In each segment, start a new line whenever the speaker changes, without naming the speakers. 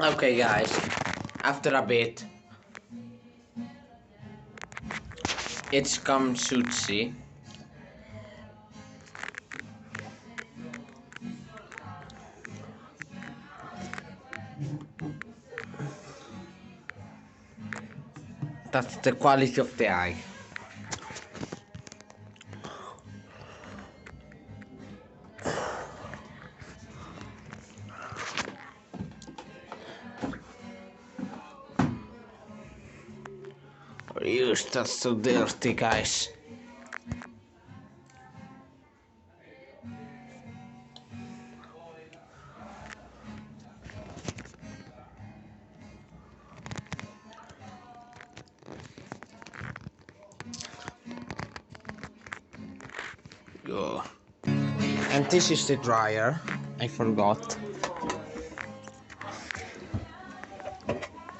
Okay guys, after a bit it's come sudsy. That's the quality of the eye. Use that's so dirty, guys. Yo. And this is the dryer. I forgot.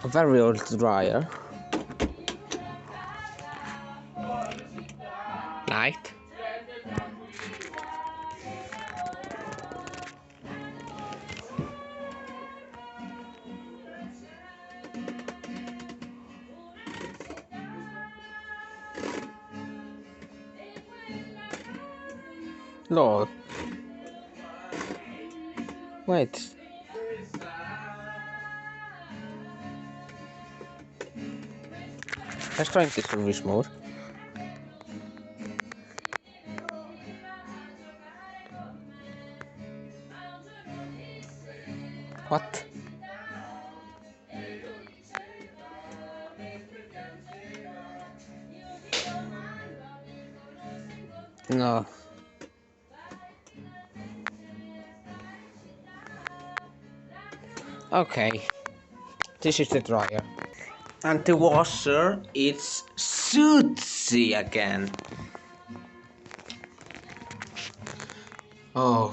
A very old dryer. Light. Lol. Wait. Let's try this service mode. What? No. Okay. This is the dryer. And the washer, it's sudsy again. Oh.